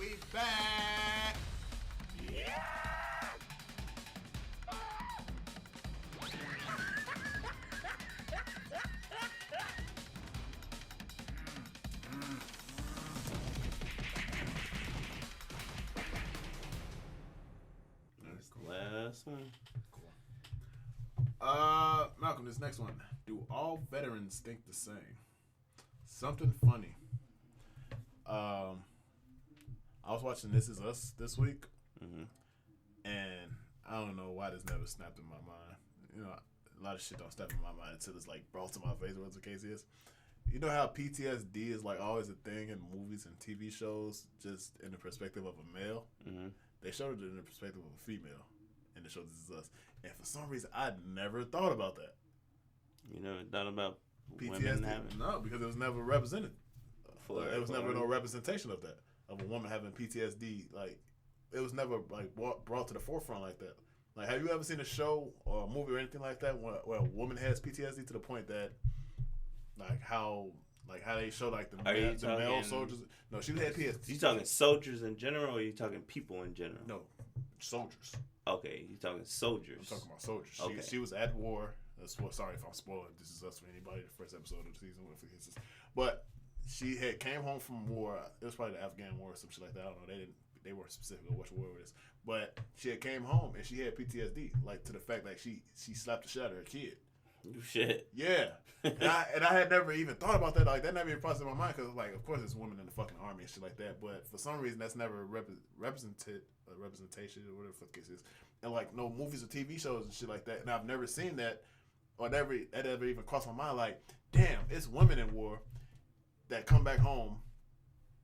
We back. Yeah. That's the last one. Cool. Malcolm, this next one. Do all veterans think the same? Something funny. I was watching This Is Us this week, and I don't know why this never snapped in my mind. You know, a lot of shit don't snap in my mind until it's like brought to my face, whatever the case is. You know how PTSD is like always a thing in movies and TV shows, just in the perspective of a male? Mm-hmm. They showed it in the perspective of a female in the show This Is Us. And for some reason, I never thought about that. You never thought about PTSD? women having? No, because it was never represented. There was never no representation of that, of a woman having PTSD. Like, it was never like brought to the forefront like that. Like, have you ever seen a show or a movie or anything like that where a woman has PTSD to the point that, like how they show like the male soldiers? No, she had PTSD. You talking soldiers in general, or you talking people in general? No, soldiers. Okay, you talking soldiers. I'm talking about soldiers. Okay. She was at war. Sorry if I'm spoiling. This is us for anybody. The first episode of the season, but she had came home from war. It was probably the Afghan war or some shit like that. I don't know. They weren't specific on which war it is. But she had came home and she had PTSD, like to the fact that she slapped the shit out of her kid. Shit. Yeah. and I had never even thought about that. Like, that never even processed in my mind because, like, of course, it's women in the fucking army and shit like that. But for some reason, that's never representation or whatever the fuck it is. And, like, no movies or TV shows and shit like that. And I've never seen that or that ever even crossed my mind. Like, damn, it's women in war that come back home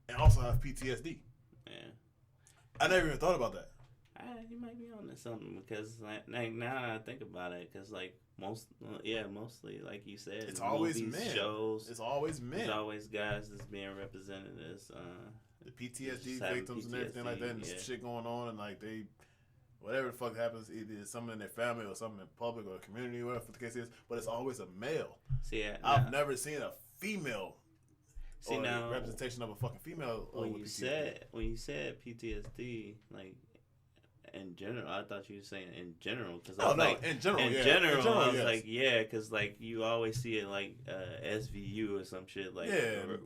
and also have PTSD. Yeah. I never even thought about that. You might be on to something because, like now I think about it, because, like, mostly, like you said, it's always movies, men. Shows. It's always men. It's always guys that's being represented as the PTSD victims and everything like that, and shit going on, and like they, whatever the fuck happens, either something in their family or something in public or community, whatever the case is. But it's always a male. I've never seen a female. Now, representation of a fucking female. When you said PTSD, like, in general, I thought you were saying in general. Cause in general, I was like, yeah, because, like, you always see it, like, SVU or some shit, like,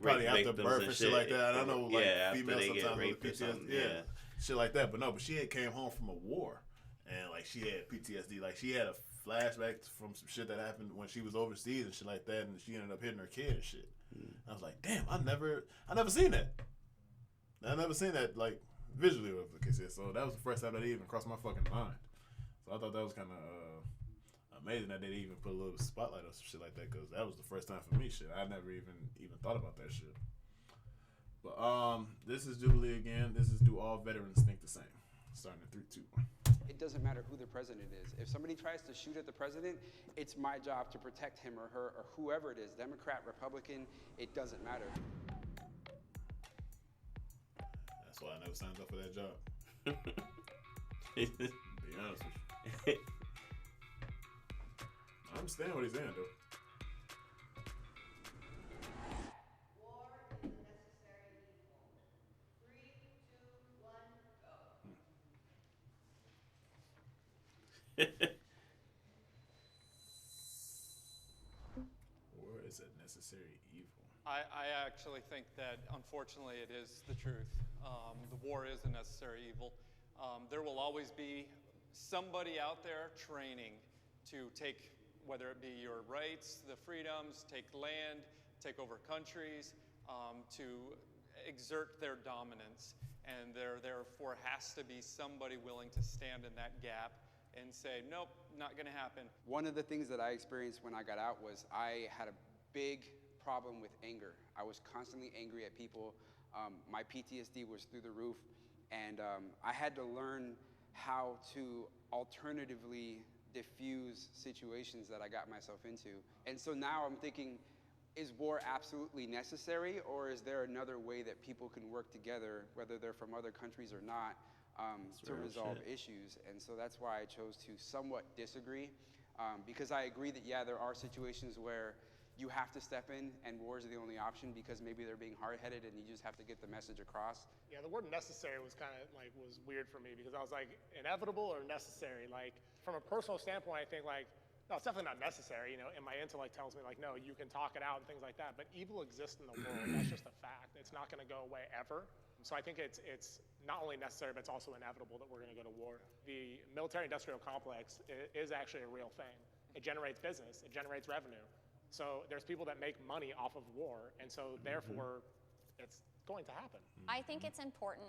probably after birth and shit like that. I know, like, females sometimes with PTSD, shit like that. But no, she had came home from a war, and, like, she had PTSD. Like, she had a flashback from some shit that happened when she was overseas and shit like that, and she ended up hitting her kid and shit. I was like, damn, I never seen that. I never seen that, like, visually, whatever the case is. So that was the first time that it even crossed my fucking mind. So I thought that was kind of amazing that they even put a little spotlight on some shit like that, because that was the first time for me. Shit, I never even thought about that shit. But this is Jubilee again. This is Do All Veterans Think the Same? Starting in 3, 2, 1. It doesn't matter who the president is. If somebody tries to shoot at the president, it's my job to protect him or her or whoever it is, Democrat, Republican, it doesn't matter. That's why I never signed up for that job. Be honest with you. I understand what he's saying, though. War is a necessary evil. 3, 2, 1, go. War is a necessary evil. I actually think that, unfortunately, it is the truth. The war is a necessary evil. There will always be somebody out there training to take, whether it be your rights, the freedoms, take land, take over countries, to exert their dominance. And there therefore has to be somebody willing to stand in that gap and say, nope, not going to happen. One of the things that I experienced when I got out was I had a big problem with anger. I was constantly angry at people. My PTSD was through the roof, and I had to learn how to alternatively diffuse situations that I got myself into. And so now I'm thinking, is war absolutely necessary, or is there another way that people can work together, whether they're from other countries or not, to resolve issues? And so that's why I chose to somewhat disagree, because I agree that, yeah, there are situations where you have to step in and wars are the only option because maybe they're being hard-headed and you just have to get the message across. Yeah, the word necessary was kind of like, was weird for me because I was like, inevitable or necessary? Like, from a personal standpoint, I think like, no, it's definitely not necessary, you know, and my intellect tells me like, no, you can talk it out and things like that, but evil exists in the world. That's just a fact. It's not gonna go away ever. So I think it's not only necessary, but it's also inevitable that we're gonna go to war. The military-industrial complex is actually a real thing. It generates business, it generates revenue. So there's people that make money off of war, and so therefore, it's going to happen. I think it's important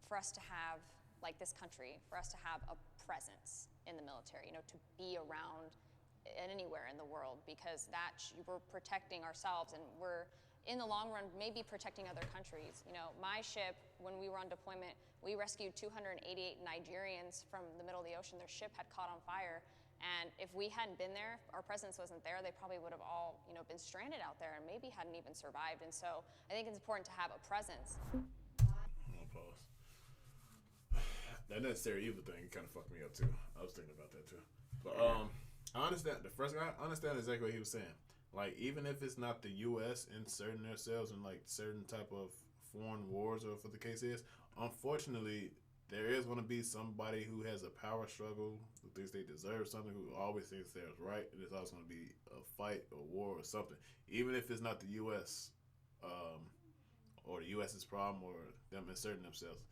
for us to have, like this country, for us to have a presence in the military, you know, to be around anywhere in the world, because we're protecting ourselves and we're, in the long run, maybe protecting other countries. You know, my ship, when we were on deployment, we rescued 288 Nigerians from the middle of the ocean. Their ship had caught on fire. And if we hadn't been there, our presence wasn't there, they probably would have all, you know, been stranded out there and maybe hadn't even survived. And so I think it's important to have a presence. I'm gonna pause. That necessary evil thing kind of fucked me up too. I was thinking about that too. But I understand the first guy. I understand exactly what he was saying. Like, even if it's not the U.S. inserting themselves in like certain type of foreign wars, or what the case is, unfortunately, there is going to be somebody who has a power struggle, who thinks they deserve something, who always thinks they're right, and there's always going to be a fight or war or something. Even if it's not the U.S. Or the U.S.'s problem or them inserting themselves,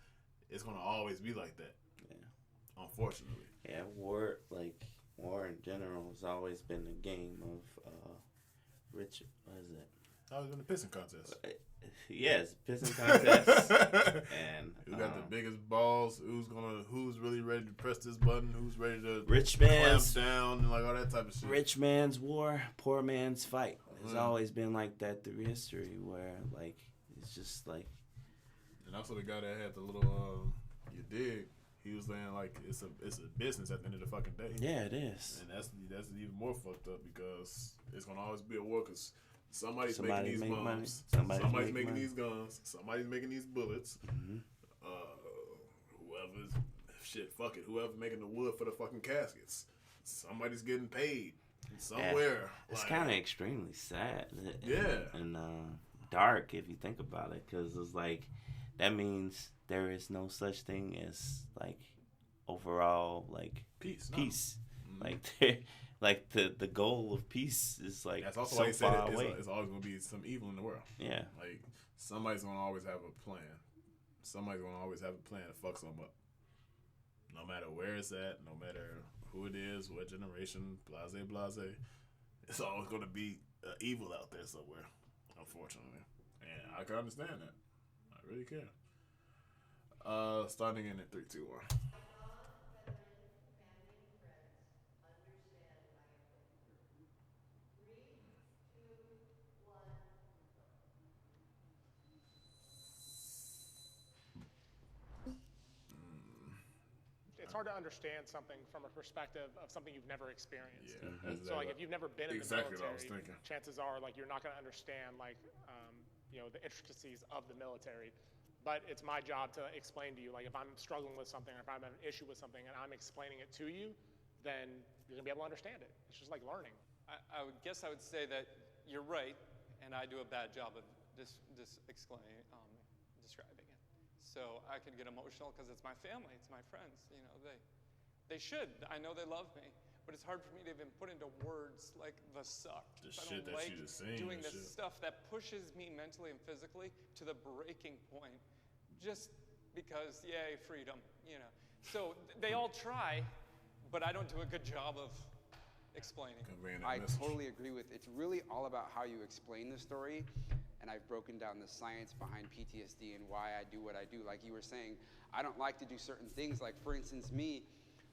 it's going to always be like that. Yeah. Unfortunately. Yeah, war in general has always been a game of what is it? I was in the pissing contest. Yes, pissing contest. And who got the biggest balls? Who's really ready to press this button? Who's ready to rich clamp man's down and like all that type of shit? Rich man's war, poor man's fight. It's always been like that through history, where like it's just like. And also the guy that had the little you dig. He was saying like it's a business at the end of the fucking day. Yeah, it is. And that's even more fucked up because it's gonna always be a war because somebody's making these bombs, somebody's making these guns, somebody's making these bullets. Mm-hmm. Whoever's making the wood for the fucking caskets, somebody's getting paid somewhere. It's kind of extremely sad. Yeah. And dark if you think about it, because it's like that means there is no such thing as like overall like peace. No. Like the goal of peace is like that's also so why he said far away. It's always gonna be some evil in the world. Yeah. Like somebody's gonna always have a plan. Somebody's gonna always have a plan to fuck something up. No matter where it's at, no matter who it is, what generation, blase. It's always gonna be evil out there somewhere. Unfortunately, and I can understand that. I really can. Starting in 3, 2, 1. It's hard to understand something from a perspective of something you've never experienced. Yeah, So like if you've never been in exactly the what I was military, thinking. chances are like you're not going to understand like the intricacies of the military. But it's my job to explain to you, like if I'm struggling with something or if I'm having an issue with something and I'm explaining it to you, then you're gonna be able to understand it. It's just like learning. I would say that you're right, and I do a bad job of describing it. So I could get emotional because it's my family, it's my friends. You know, they should. I know they love me, but it's hard for me to even put into words like the suck. The I shit don't that like she was saying. doing this stuff that pushes me mentally and physically to the breaking point, just because, yay, freedom. You know. So they all try, but I don't do a good job of explaining. I totally agree with. It's really all about how you explain the story. And I've broken down the science behind PTSD and why I do what I do. Like you were saying, I don't like to do certain things. Like for instance, me,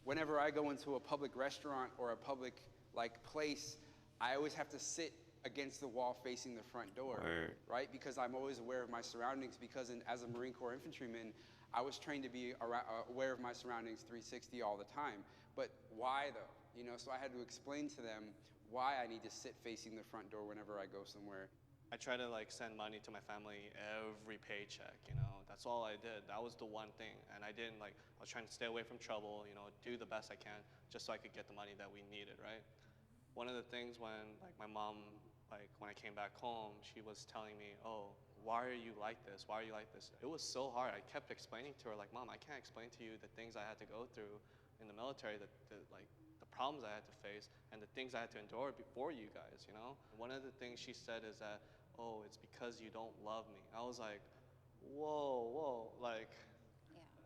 whenever I go into a public restaurant or a public like place, I always have to sit against the wall facing the front door, right? Because I'm always aware of my surroundings because as a Marine Corps infantryman, I was trained to be aware of my surroundings 360 all the time. But why though? You know, so I had to explain to them why I need to sit facing the front door whenever I go somewhere. I try to like send money to my family every paycheck, you know, that's all I did. That was the one thing. And I was trying to stay away from trouble, you know, do the best I can just so I could get the money that we needed, right? One of the things when like my mom like when I came back home, she was telling me, oh, why are you like this? Why are you like this? It was so hard. I kept explaining to her, like, Mom, I can't explain to you the things I had to go through in the military, the problems I had to face and the things I had to endure before you guys, you know? One of the things she said is that, oh, it's because you don't love me. I was like, whoa, like,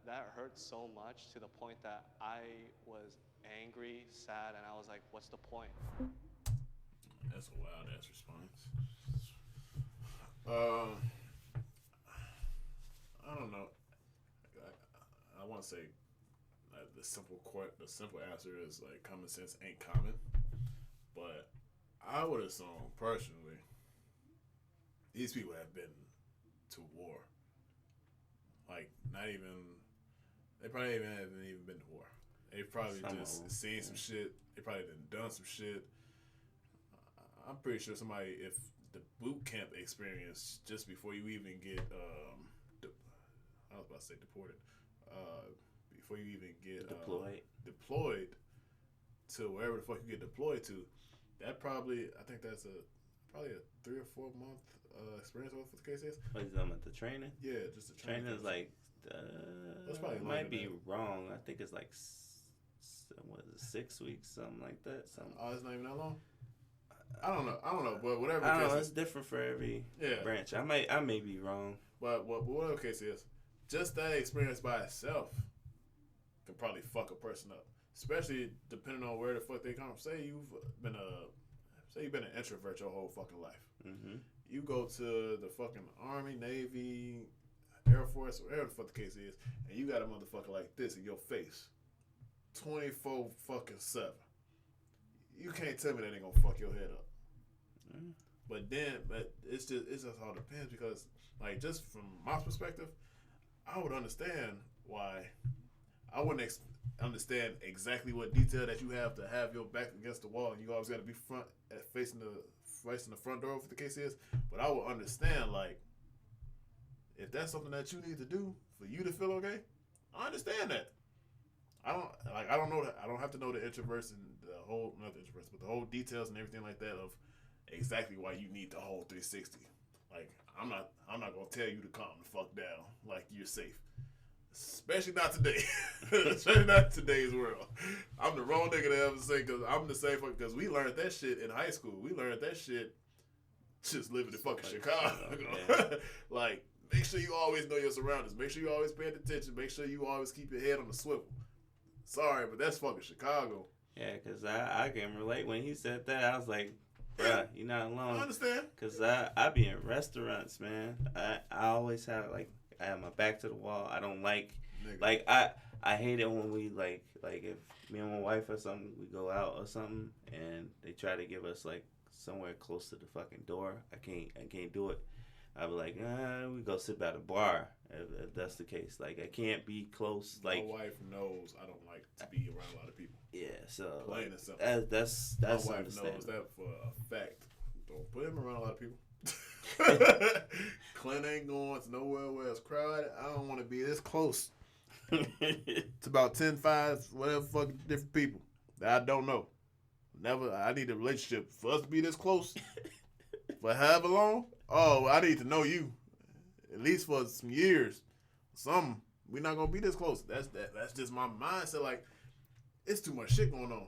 that hurt so much to the point that I was angry, sad, and I was like, what's the point? That's a wild ass response. I don't know. I want to say the simple answer is like common sense ain't common, but I would assume personally these people have been to war. Like they probably haven't even been to war. They've probably just seen some shit. They probably done some shit. I'm pretty sure somebody, if the boot camp experience just before you even get, I was about to say deported, before you even get deployed to wherever the fuck you get deployed to, that probably, I think that's probably a 3 or 4 month experience. What the case is? What is that with the training? Yeah, just the training. Training is like, that's probably might be wrong. I think it's like, what is it, 6 weeks, something like that. Oh, it's not even that long. I don't know, but whatever. I don't know. It's different for every branch. I may be wrong. But whatever the case is, just that experience by itself can probably fuck a person up, especially depending on where the fuck they come from. Say you've been an introvert your whole fucking life. Mm-hmm. You go to the fucking Army, Navy, Air Force, whatever the fuck the case is, and you got a motherfucker like this in your face, 24 fucking 7. You can't tell me that ain't gonna fuck your head up. Mm. But it's just all depends, because like, just from my perspective, I would understand why. I wouldn't understand exactly what detail that you have to have your back against the wall and you always got to be facing the front door, if the case is. But I would understand, like, if that's something that you need to do for you to feel okay, I understand that. I don't know that. I don't have to know the introverts and not the introverts, but the whole details and everything like that of exactly why you need the whole 360. Like, I'm not gonna tell you to calm the fuck down. Like, you're safe. Especially not today. Especially not in today's world. I'm the wrong nigga to ever say, because I'm the same fuck, because we learned that shit in high school. We learned that shit just living in fucking Chicago. Yeah. Like, make sure you always know your surroundings. Make sure you always pay attention. Make sure you always keep your head on the swivel. Sorry, but that's fucking Chicago. Yeah, because I can relate. When he said that, I was like, bruh, you're not alone. I understand. Because I be in restaurants, man. I always have, like, I have my back to the wall. I don't like, nigga. Like, I hate it when we, like if me and my wife or something, we go out or something, and they try to give us, like, somewhere close to the fucking door. I can't do it. I'll be like, we go sit by the bar, if that's the case. Like, I can't be close. Like, my wife knows I don't like to be around a lot of people. Yeah, so plain and simple. That's my wife knows that for a fact. Don't put him around a lot of people. Clint ain't going to nowhere where it's crowded. I don't want to be this close. It's about 10, 5, whatever fucking different people that I don't know. Never. I need a relationship for us to be this close for however long. Oh, I need to know you at least for some years. Something. We're not gonna be this close. That's just my mindset. Like, it's too much shit going on.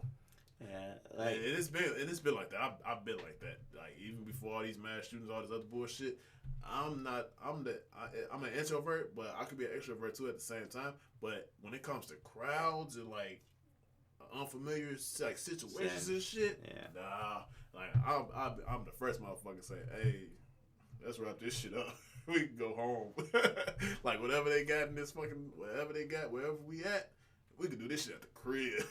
Yeah, like, and it's been like that. I've been like that. Like, even before all these mass shootings, all this other bullshit. I'm an introvert, but I could be an extrovert too at the same time. But when it comes to crowds and like unfamiliar like situations and shit, nah. Like, I'm the first motherfucker to say, hey, let's wrap this shit up. We can go home. Like, whatever they got in this fucking, whatever they got, wherever we at, we can do this shit at the crib.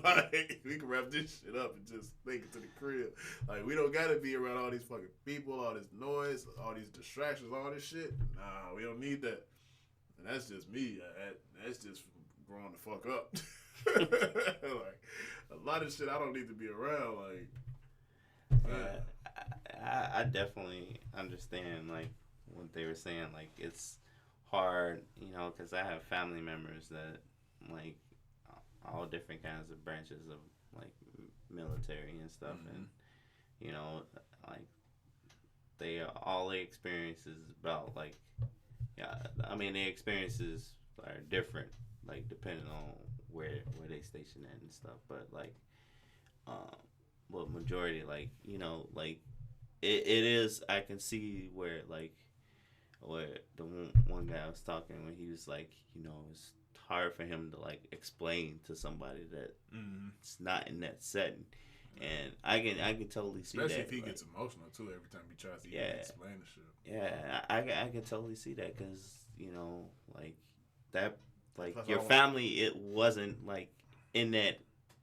Like, we can wrap this shit up and just take it to the crib. Like, we don't gotta be around all these fucking people, all this noise, all these distractions, all this shit. Nah, we don't need that. And that's just me. That's just growing the fuck up. Like, a lot of shit I don't need to be around. Like, I definitely understand, like, what they were saying. Like, it's hard, you know, because I have family members that, like, all different kinds of branches of, like, military and stuff. Mm-hmm. And, you know, like, all the experiences about like, yeah, I mean, the experiences are different, like depending on where they stationed at and stuff. But like, but majority, like, you know, like it is. I can see where like where the one guy was talking when he was like, you know, it's hard for him to like explain to somebody that it's not in that setting. And I can totally see especially that. if he like, gets emotional too every time he tries to even explain the shit. Yeah, I can totally see that because you know, like that, like Plus, your family, it wasn't like in that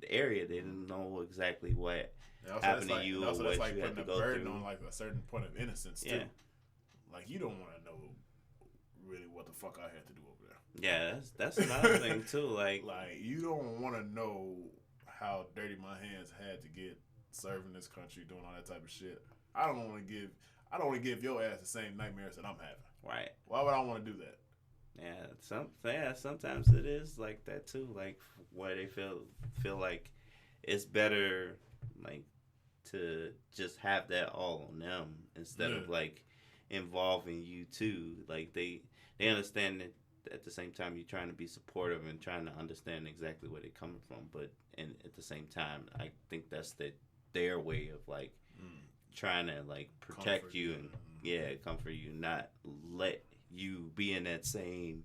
area. They didn't know exactly what happened to you or what like you had to go burden through. on like a certain point of innocence too. Yeah. Like you don't want to know really what the fuck I had to do over there. Yeah, that's another thing too. Like you don't want to know how dirty my hands had to get serving this country, doing all that type of shit. I don't want to give your ass the same nightmares that I'm having. Right. Why would I want to do that? Yeah, sometimes it is like that too. Like where they feel like it's better like to just have that all on them instead of like involving you too. Like they understand that at the same time you're trying to be supportive and trying to understand exactly where they're coming from, but and at the same time I think that's their way of like trying to like protect Comfort you and comfort you, not let you be in that same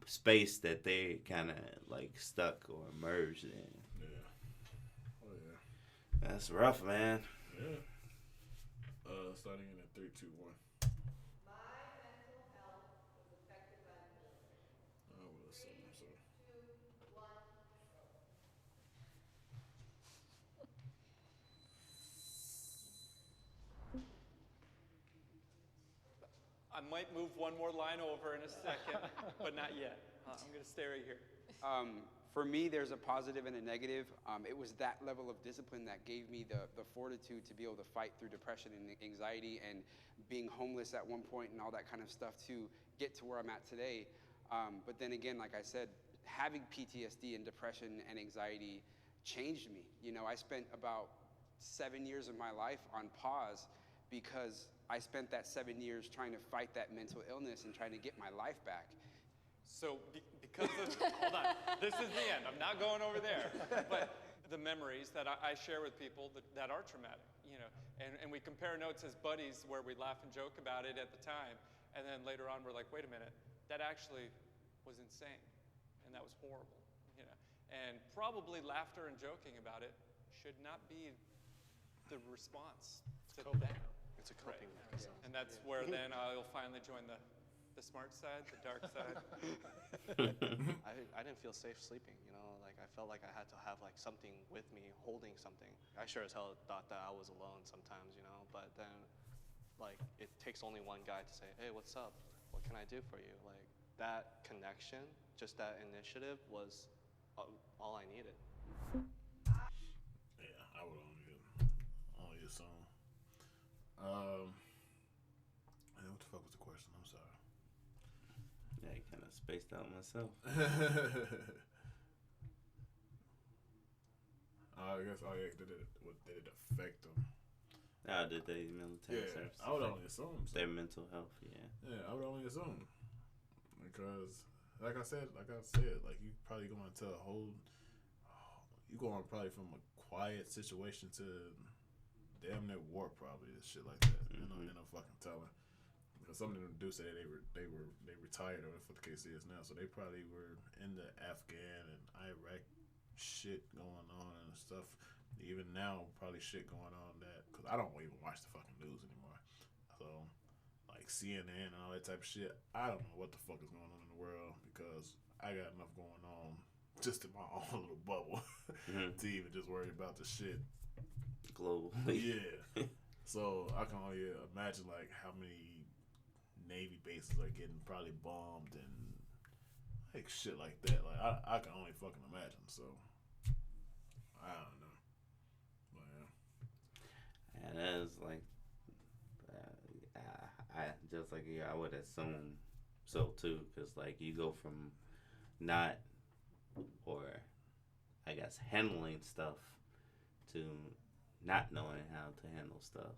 space that they kind of like stuck or merged in. Yeah. Oh yeah. That's rough, man. Yeah. Starting in a 3, 2, 1. My mental health was affected by the military. I will assume so. 3, 2, 1, go. I might move one more line over in a second, but not yet. I'm going to stay right here. For me, there's a positive and a negative. It was that level of discipline that gave me the fortitude to be able to fight through depression and anxiety and being homeless at one point and all that kind of stuff to get to where I'm at today. But then again, like I said, having PTSD and depression and anxiety changed me. You know, I spent about 7 years of my life on pause because I spent that 7 years trying to fight that mental illness and trying to get my life back. So because of, hold on, this is the end. I'm not going over there. But the memories that I share with people that are traumatic, you know, and we compare notes as buddies where we laugh and joke about it at the time. And then later on, we're like, wait a minute, that actually was insane. And that was horrible, you know. And probably laughter and joking about it should not be the response to that. It's a coping mechanism. And that's where then I'll finally join the smart side, the dark side. I didn't feel safe sleeping, you know, like I felt like I had to have like something with me, holding something. I sure as hell thought that I was alone sometimes, you know, but then like it takes only one guy to say, hey, what's up? What can I do for you? Like that connection, just that initiative was all I needed. Yeah, I would only assume. And what the fuck was the question? I'm sorry. Yeah, I kind of spaced out myself. I guess. Oh yeah, did it affect them? Did they military service? I would only assume so. Their mental health. Yeah, I would only assume because, like I said, like you probably going to you going probably from a quiet situation to damn near war, probably and shit like that. You know, no fucking telling. Because some of them do say they retired or whatever the case is now, so they probably were in the Afghan and Iraq shit going on and stuff. Even now, probably shit going on that because I don't even watch the fucking news anymore. So like CNN and all that type of shit, I don't know what the fuck is going on in the world because I got enough going on just in my own little bubble to even just worry about the shit globally. Yeah. So I can only imagine like how many Navy bases are getting probably bombed and like shit like that. Like I can only fucking imagine. So I don't know. But yeah. And that is like, I just like I would assume so too, because like you go from not, or I guess handling stuff to not knowing how to handle stuff.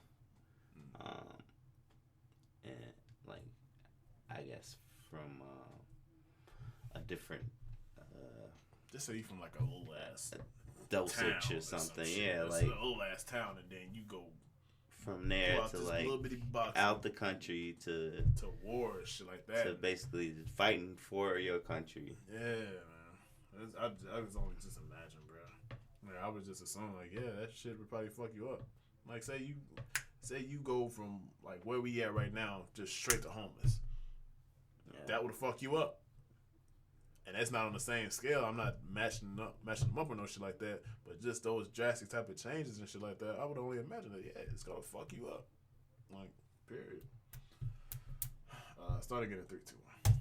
and like I guess from a different Just say you from like a little ass Dosage town or something. some Yeah, shit. like a little ass town, and then you go from there pull out to this like little bitty box out the country to war and shit like that. to basically fighting for your country. Yeah, man. I was only just imagine, bro. Like, I was just assuming, like, yeah, that shit would probably fuck you up. Like, say you go from like where we at right now, just straight to homeless. Yeah. That would fuck you up. And that's not on the same scale. I'm not matching them up or no shit like that. But just those drastic type of changes and shit like that, I would only imagine that, yeah, it's gonna fuck you up. Like, period. Started getting 3, 2, 1.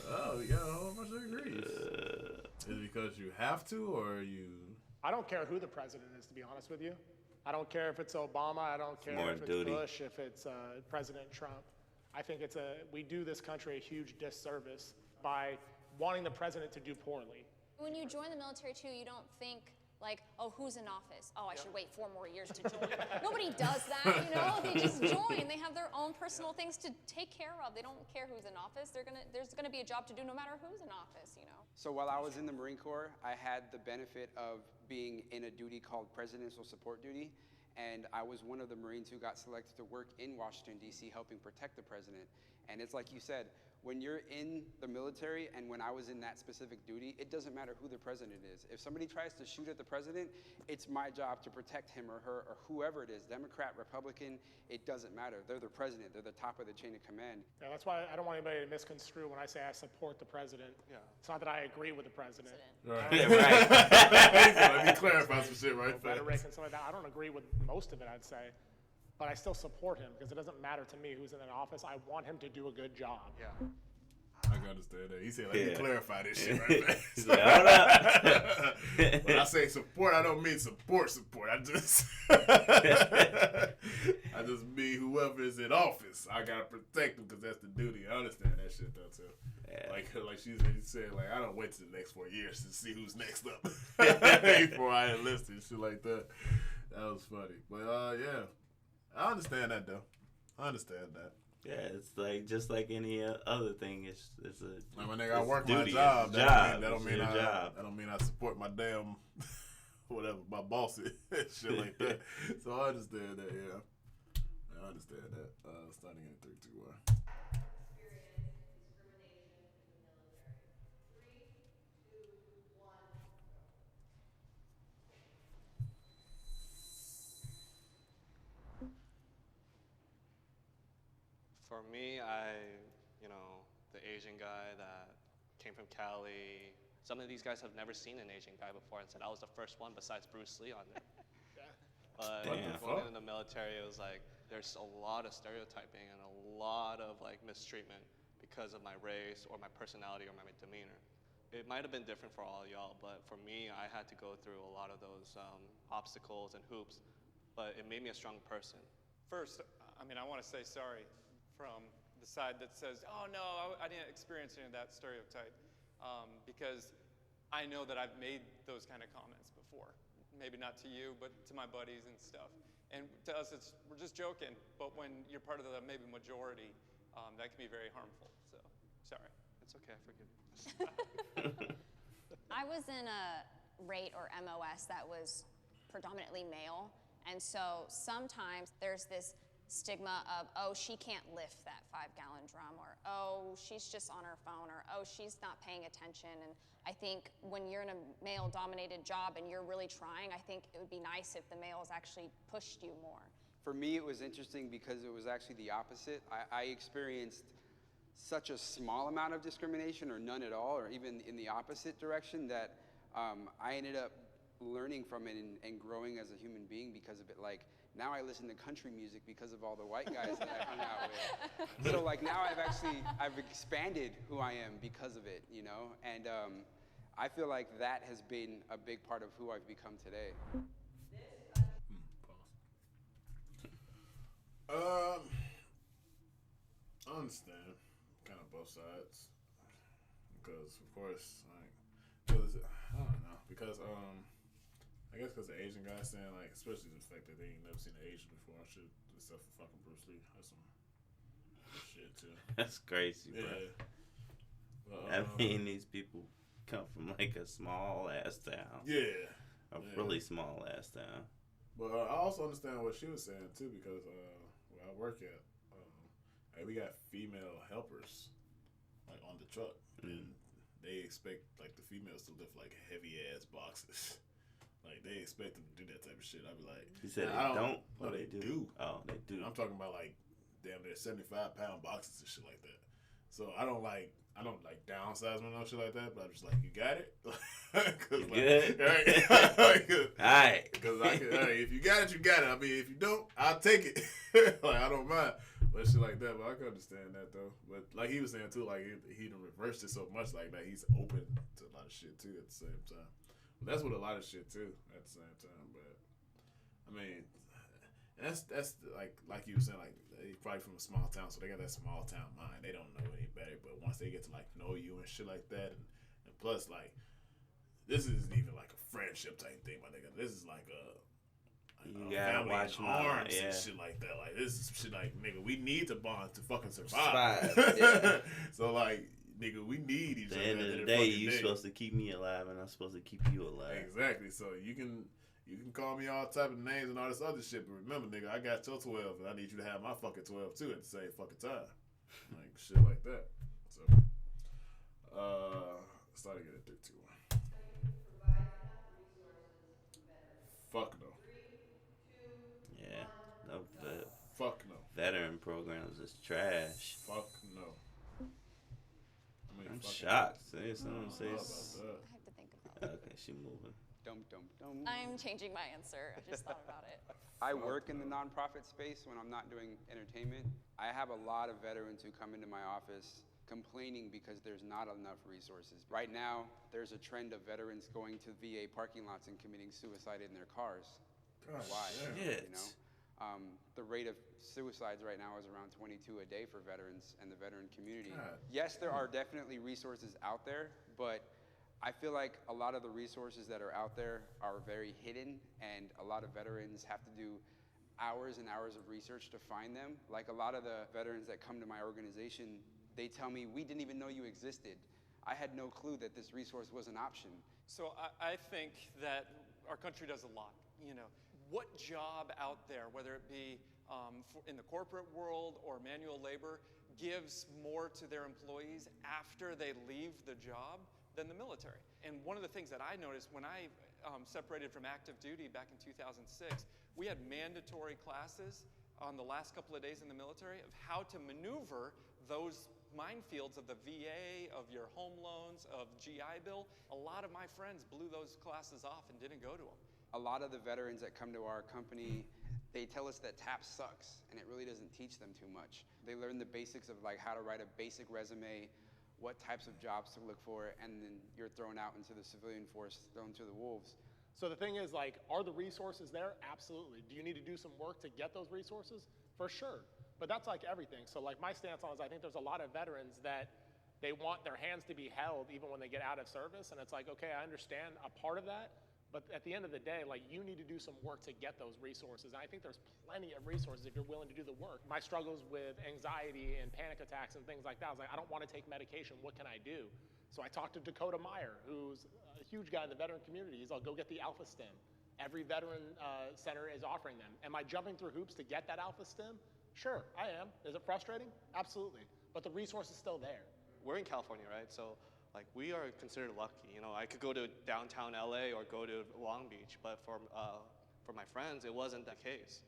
Oh, we got a whole bunch of agrees. Is it because you have to, or you? I don't care who the president is, to be honest with you. I don't care if it's Obama. I don't care more if it's duty. Bush, if it's President Trump. I think we do this country a huge disservice by wanting the president to do poorly. When you join the military too, you don't think like, oh, who's in office? Oh, I should wait 4 more years to join. Nobody does that, you know? They just join. They have their own personal things to take care of. They don't care who's in office. There's gonna be a job to do no matter who's in office, you know? So while I was in the Marine Corps, I had the benefit of being in a duty called Presidential Support Duty. And I was one of the Marines who got selected to work in Washington, D.C., helping protect the president. And it's like you said, when you're in the military and when I was in that specific duty, it doesn't matter who the president is. If somebody tries to shoot at the president, it's my job to protect him or her or whoever it is, Democrat, Republican, it doesn't matter. They're the president. They're the top of the chain of command. Yeah, that's why I don't want anybody to misconstrue when I say I support the president. Yeah. It's not that I agree with the president. Right. Right. Let me clarify some shit right there. Rhetoric and stuff like that. I don't agree with most of it, I'd say. But I still support him because it doesn't matter to me who's in an office. I want him to do a good job. Yeah. I can understand that. He said, let me clarify this shit right there. He's like, hold up. When I say support, I don't mean support. I just mean whoever is in office, I gotta protect them because that's the duty. I understand that shit though too. Yeah. Like she said, like I don't wait till the next 4 years to see who's next up before I enlist and shit like that. That was funny, but yeah, I understand that though. I understand that. Yeah, it's like just like any other thing. It's a Like when I work duty, my job, it's that job. don't mean It's your job. that don't mean I support my damn whatever my boss is shit like that. So I understand that. Yeah, I understand that. Starting in 3, 2, 1. Experience discrimination in the military. 3, 2, 1, go. For me, the Asian guy that came from Cali. Some of these guys have never seen an Asian guy before, and said I was the first one besides Bruce Lee on there. But Damn. going into the military, it was like there's a lot of stereotyping and a lot of like mistreatment because of my race or my personality or my demeanor. It might have been different for all y'all, but for me, I had to go through a lot of those obstacles and hoops, but it made me a strong person. First, I want to say sorry from the side that says, oh no, I didn't experience any of that stereotype, because I know that I've made those kind of comments before. Maybe not to you, but to my buddies and stuff. And to us, we're just joking, but when you're part of the maybe majority, that can be very harmful, so sorry. It's okay, I forgive you. I was in a rate or MOS that was predominantly male, and so sometimes there's this stigma of, oh, she can't lift that 5-gallon drum, or oh, she's just on her phone, or oh, she's not paying attention. And I think when you're in a male-dominated job and you're really trying, I think it would be nice if the males actually pushed you more. For me, it was interesting because it was actually the opposite. I experienced such a small amount of discrimination, or none at all, or even in the opposite direction, that I ended up learning from it and growing as a human being because of it. Like, now I listen to country music because of all the white guys that I hung out with. So like now I've expanded who I am because of it, you know? And I feel like that has been a big part of who I've become today. I understand kind of both sides because, of course, like, I don't know, because I guess because the Asian guy saying, like, especially the fact that they ain't never seen an Asian before, shit, except for fucking Bruce Lee. That's some shit, too. That's crazy, bro. Yeah. Well, I mean, these people come from like a small ass town. Yeah. A really small ass town. But I also understand what she was saying, too, because where I work at, hey, we got female helpers, like, on the truck. And they expect, like, the females to lift, like, heavy-ass boxes. Like, they expect them to do that type of shit. I'd be like... You said they don't? No, they do. Oh, they do. I'm talking about, like, damn near 75-pound boxes and shit like that. So I don't downsize me no shit like that, but I'm just like, you got it? You like, good? Right? Alright. Because if you got it, you got it. I mean, if you don't, I'll take it. Like, I don't mind. But shit like that, but I can understand that, though. But like he was saying, too, like, he done reversed it so much like that, he's open to a lot of shit, too, at the same time. But that's with a lot of shit, too, at the same time. But, I mean, that's like you were saying, like, he's probably from a small town, so they got that small town mind. They don't know any better. But once they get to, like, know you and shit like that, and plus, like, this isn't even like a friendship type thing, my nigga. This is like a gotta watch arms yeah. and shit like that. Like, this is shit like, nigga, we need to bond to fucking survive. Yeah. So, like, nigga, we need each other. At the end of the day, you're supposed to keep me alive, and I'm supposed to keep you alive. Exactly. So you can call me all type of names and all this other shit, but remember, nigga, I got your 12, and I need you to have my fucking 12 too at the same fucking time. Like, shit like that. So, starting at 3, 2, 1. Fuck no. Yeah. The Fuck no. veteran programs is trash. Fuck no. I'm shocked. Say something. I have to think about it. Okay, she moving. Dum, dum, dum. I'm changing my answer. I just thought about it. I work in the nonprofit space when I'm not doing entertainment. I have a lot of veterans who come into my office complaining because there's not enough resources. Right now, there's a trend of veterans going to VA parking lots and committing suicide in their cars. Why? Shit. You know? The rate of suicides right now is around 22 a day for veterans and the veteran community. God. Yes, there are definitely resources out there, but I feel like a lot of the resources that are out there are very hidden, and a lot of veterans have to do hours and hours of research to find them. Like, a lot of the veterans that come to my organization, they tell me, we didn't even know you existed. I had no clue that this resource was an option. So I think that our country does a lot. You know, what job out there, whether it be in the corporate world or manual labor, gives more to their employees after they leave the job than the military? And one of the things that I noticed when I separated from active duty back in 2006, we had mandatory classes on the last couple of days in the military of how to maneuver those minefields of the VA, of your home loans, of GI Bill. A lot of my friends blew those classes off and didn't go to them. A lot of the veterans that come to our company, they tell us that TAP sucks, and it really doesn't teach them too much. They learn the basics of, like, how to write a basic resume, what types of jobs to look for, and then you're thrown out into the civilian force, thrown to the wolves. So the thing is, like, are the resources there? Absolutely. Do you need to do some work to get those resources? For sure. But that's like everything. So, like, my stance on it is I think there's a lot of veterans that they want their hands to be held even when they get out of service. And it's like, okay, I understand a part of that. But at the end of the day, like, you need to do some work to get those resources. And I think there's plenty of resources if you're willing to do the work. My struggles with anxiety and panic attacks and things like that, I was like, I don't want to take medication. What can I do? So I talked to Dakota Meyer, who's a huge guy in the veteran community. He's like, go get the Alpha Stim. Every veteran center is offering them. Am I jumping through hoops to get that Alpha Stim? Sure, I am. Is it frustrating? Absolutely. But the resource is still there. We're in California, right? So, like, we are considered lucky. You know, I could go to downtown LA or go to Long Beach, but for my friends, it wasn't the case.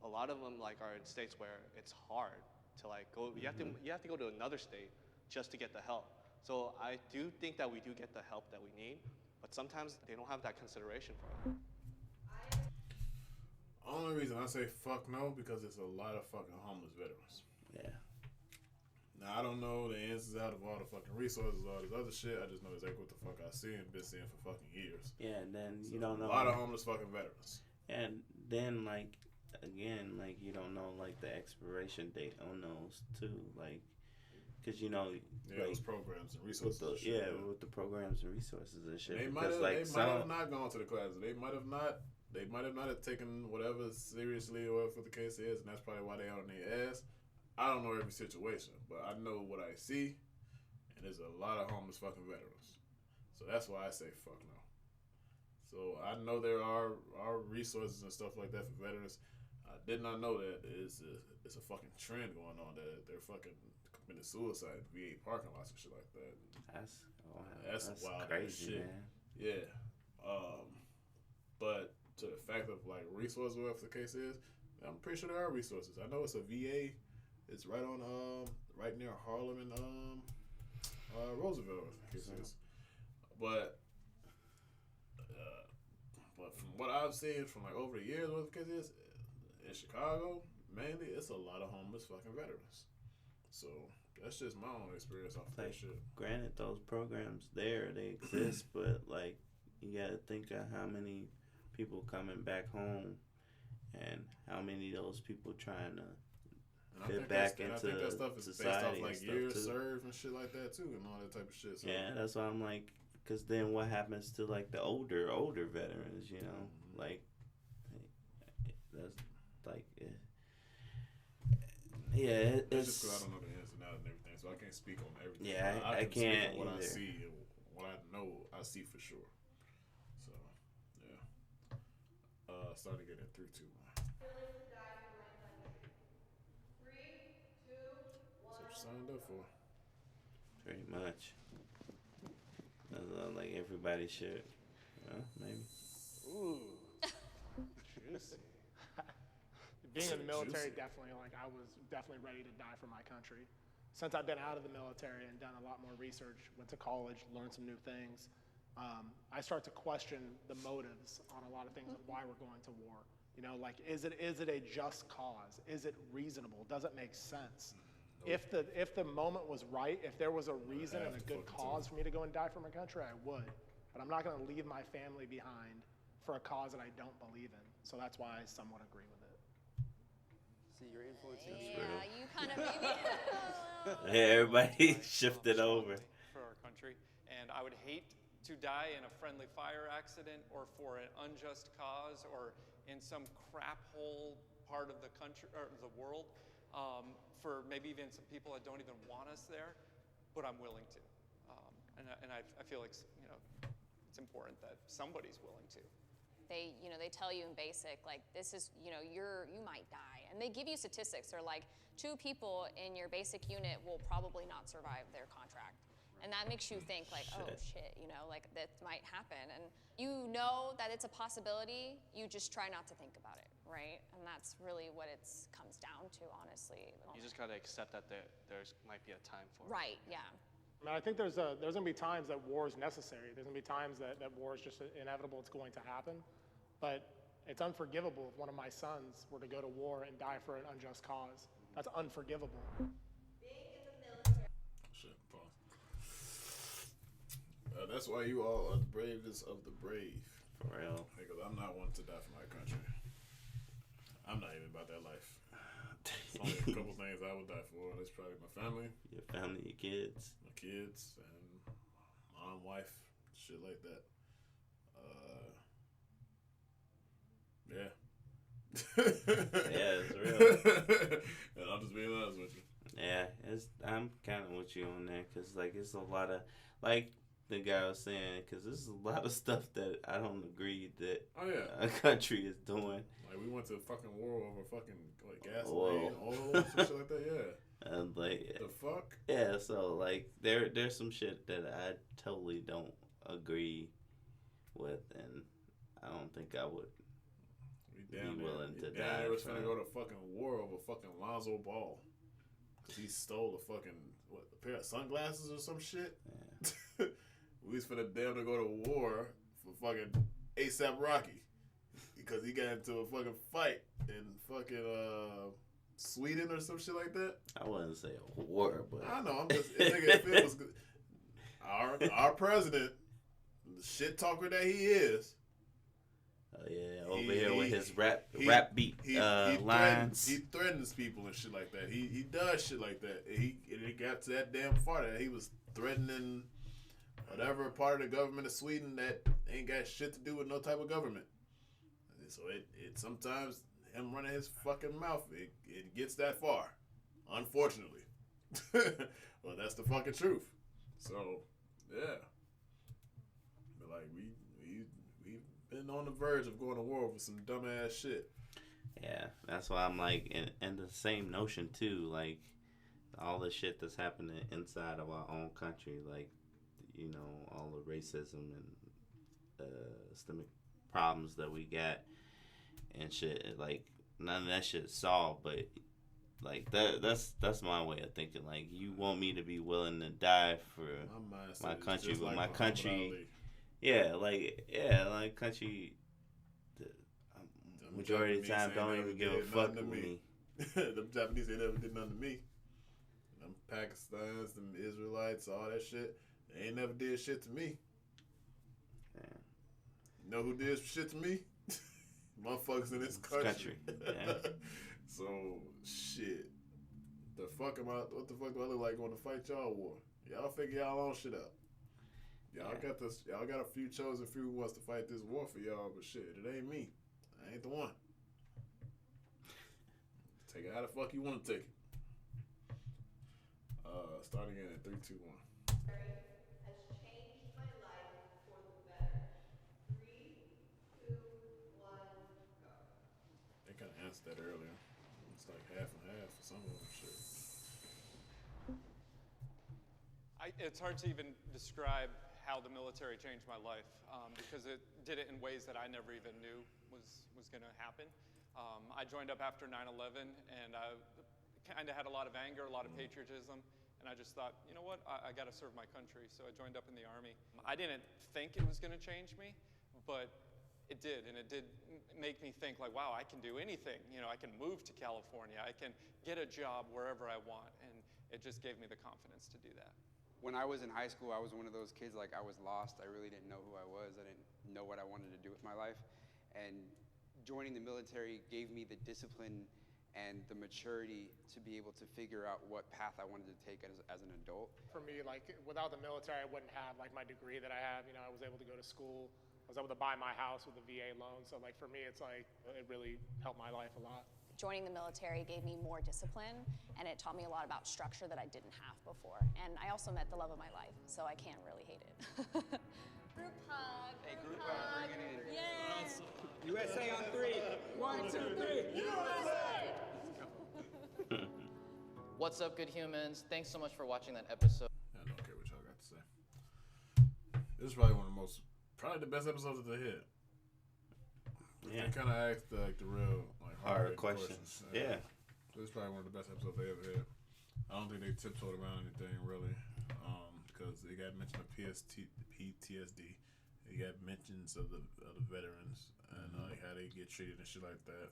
A lot of them, like, are in states where it's hard to, like, go. You have to go to another state just to get the help. So I do think that we do get the help that we need, but sometimes they don't have that consideration for it. Only reason I say fuck no, because it's a lot of fucking homeless veterans. Yeah. Now, I don't know the answers out of all the fucking resources, all this other shit. I just know exactly what the fuck I see and been seeing for fucking years. Yeah, and then So you don't know. A lot of homeless fucking veterans. And then, like, again, like, you don't know, like, the expiration date on those, too. Like, because you know, Yeah, those programs and resources. with the, and shit, with the programs and resources and shit. They might because have, like they might have not gone to the classes. They might have not. They might have not have taken whatever seriously or whatever the case is, and that's probably why they on their ass. I don't know every situation, but I know what I see, and there's a lot of homeless fucking veterans. So that's why I say fuck no. So I know there are resources and stuff like that for veterans. I did not know that it's a fucking trend going on that they're fucking committing suicide in VA parking lots and shit like that. That's wild crazy, shit. man. Yeah. But to the fact of like resources, whatever the case is, I'm pretty sure there are resources. I know it's a VA. It's right on right near Harlem and Roosevelt, I think it is. But from what I've seen from like over the years, what the case is, in Chicago, mainly it's a lot of homeless fucking veterans. So that's just my own experience off that shit. Granted, those programs they exist, but like you gotta think of how many people coming back home, and how many of those people trying to fit back into society. I think that stuff is based off like years served and shit like that too, and all that type of shit. So. Yeah, that's why I'm like, because then what happens to like the older veterans? You know, like that's like it's just because I don't know the ins and outs and everything, so I can't speak on everything. Yeah, I can't speak on what either. I see and what I know I see for sure. So yeah, starting to get it through too. Willing to die for my country. 3, 2, 1. That's what you signed up for. Pretty much. That's like everybody should. Maybe. Ooh. Juicy. Being in the military, definitely, like, I was definitely ready to die for my country. Since I've been out of the military and done a lot more research, went to college, learned some new things, I start to question the motives on a lot of things of why we're going to war. You know, like, is it a just cause? Is it reasonable? Does it make sense? If the moment was right, if there was a reason and a good cause for me to go and die for my country, I would. But I'm not going to leave my family behind for a cause that I don't believe in. So that's why I somewhat agree with it. See, your influence is Yeah, you kind of maybe. Yeah, everybody shifted over. For our country, and I would hate to die in a friendly fire accident or for an unjust cause or in some crap hole part of the country or the world. For maybe even some people that don't even want us there, but I'm willing to, and I feel like it's important that somebody's willing to. They tell you in basic, like, this is, you might die. And they give you statistics. They're like, 2 people in your basic unit will probably not survive their contract. And that makes you think like, oh shit, like that might happen. And you know that it's a possibility, you just try not to think about it, right? And that's really what it comes down to, honestly. You just gotta accept that there's might be a time for it. Right, yeah. I mean, I think there's gonna be times that war is necessary. There's gonna be times that war is just inevitable, it's going to happen. But it's unforgivable if one of my sons were to go to war and die for an unjust cause. That's unforgivable. Being in the military. Shit, pause. That's why you all are the bravest of the brave. For real. Because I'm not one to die for my country. I'm not even about that life. There's only a couple things I would die for. That's probably my family. Your family, your kids. My kids and mom, wife, shit like that. Yeah. Yeah, it's real. And I'm just being honest with you. Yeah, I'm kind of with you on that, because like it's a lot of, like the guy was saying, because there's a lot of stuff that I don't agree that a country is doing. Like we went to fucking war over fucking like gasoline, oil, some shit like that. Yeah. And like the fuck. Yeah, so like there's some shit that I totally don't agree with, and I don't think I would be willing to die. They was finna go to fucking war over fucking Lonzo Ball. Cause he stole a fucking a pair of sunglasses or some shit. Yeah. We was finna damn to go to war for fucking ASAP Rocky because he got into a fucking fight in fucking Sweden or some shit like that. I wouldn't say a war, but I know. I'm just if it was good. Our president, the shit talker that he is, Yeah, over here with his rap beat lines. lines. He threatens people and shit like that. He does shit like that. It got to that damn far that he was threatening whatever part of the government of Sweden that ain't got shit to do with no type of government. So it sometimes him running his fucking mouth, it gets that far, unfortunately. Well, that's the fucking truth. So yeah, but like we've been on the verge of going to war with some dumbass shit. Yeah, that's why I'm like, and the same notion too, like all the shit that's happening inside of our own country, like, you know, all the racism and systemic problems that we got and shit. Like none of that shit's solved, but like that's my way of thinking. Like, you want me to be willing to die for my country, but my country, like country. Majority of the time, don't even give a fuck with me. Them Japanese, they never did nothing to me. Them Pakistans, them Israelites, all that shit, they ain't never did shit to me. Yeah. You know who did shit to me? Motherfuckers in this country. Yeah. So shit. What the fuck do I look like going to fight y'all war? Y'all figure y'all own shit out. Y'all got a few chosen few ones to fight this war for y'all, but shit, it ain't me. I ain't the one. Take it how the fuck you want to take it. Starting in 3, 2, 1. Has changed my life for the better. 3, 2, 1, go. They kind of answered that earlier. It's like half and half for some of them. Shit. It's hard to even describe how the military changed my life because it did it in ways that I never even knew was going to happen. I joined up after 9/11, and I kind of had a lot of anger, a lot of patriotism, and I just thought, you know what, I got to serve my country, so I joined up in the Army. I didn't think it was going to change me, but it did, and it did make me think, like, wow, I can do anything. You know, I can move to California, I can get a job wherever I want, and it just gave me the confidence to do that. When I was in high school, I was one of those kids, like, I was lost. I really didn't know who I was. I didn't know what I wanted to do with my life. And joining the military gave me the discipline and the maturity to be able to figure out what path I wanted to take as an adult. For me, like, without the military, I wouldn't have, like, my degree that I have. You know, I was able to go to school. I was able to buy my house with a VA loan. So, like, for me, it's like, it really helped my life a lot. Joining the military gave me more discipline, and it taught me a lot about structure that I didn't have before. And I also met the love of my life, so I can't really hate it. Group hug. Hey, group hug, bring it in. Yay! Awesome. USA on 3. 1, 2, 3. USA! What's up, good humans? Thanks so much for watching that episode. I don't care what y'all got to say. This is probably probably the best episodes that they hit. Yeah. They kind of asked the real hard questions. Yeah. This is probably one of the best episodes they ever had. I don't think they tiptoed around anything really, because they got mention of PTSD. They got mentions of the veterans and like how they get treated and shit like that.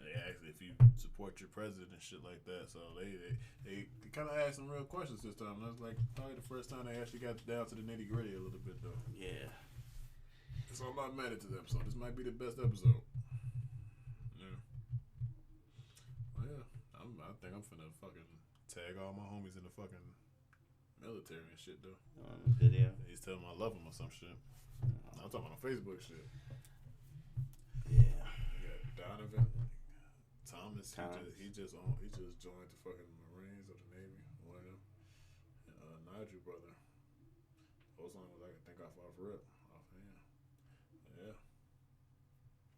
They asked if you support your president and shit like that. So they kind of asked some real questions this time. That's like probably the first time they actually got down to the nitty gritty a little bit though. Yeah. So I'm not mad at this episode. This might be the best episode. Yeah. Well, yeah. I think I'm finna fucking tag all my homies in the fucking military and shit though. On the video. He's telling me I love him or some shit. I'm talking about on Facebook shit. Yeah. You got Donovan, Thomas. He just joined the fucking Marines or the Navy, one of them. And Nigel brother. Those only ones I can think off rip. Yeah.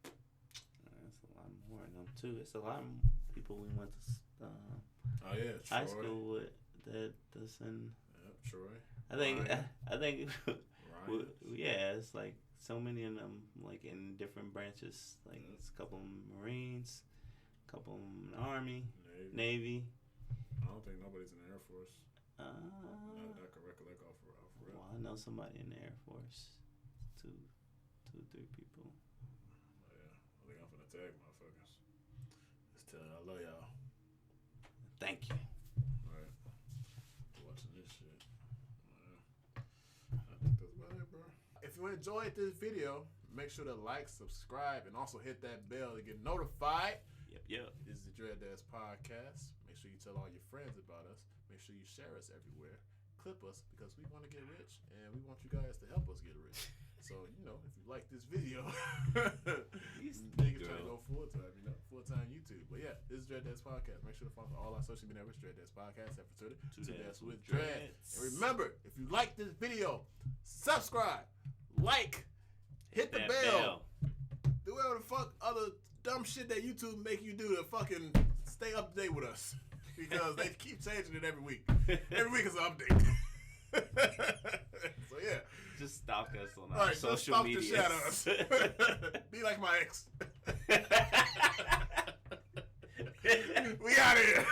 There's a lot more in them too. It's a lot of people we went to high school with that's in. Yep, Troy. I think Ryan. yeah, it's like so many of them like in different branches. Like it's a couple of Marines, a couple in the Army, Navy. I don't think nobody's in the Air Force. Not that I can recollect off rip. Well, I know somebody in the Air Force. Two, 3 people. Oh, yeah, I think I'm finna tag motherfuckers. Just tell you I love y'all. Thank you. Alright. Watching this shit. Yeah. I think that's about it, bro. If you you enjoyed this video, make sure to like, subscribe, and also hit that bell to get notified. Yep. This is the DADS podcast. Make sure you tell all your friends about us. Make sure you share us everywhere. Clip us because we want to get rich and we want you guys to help us get rich. So, if you like this video, these niggas trying to go full-time YouTube. But yeah, this is DADS podcast. Make sure to follow all our social media networks, DADS podcast, except for Twitter, DADS with Dreads. And remember, if you like this video, subscribe, hit the bell. Do whatever the fuck other dumb shit that YouTube make you do to fucking stay up to date with us. Because they keep changing it every week. Every week is an update. So yeah. Just stalk us on our social media. Just stalk the shit out of us. Be like my ex. We out of here.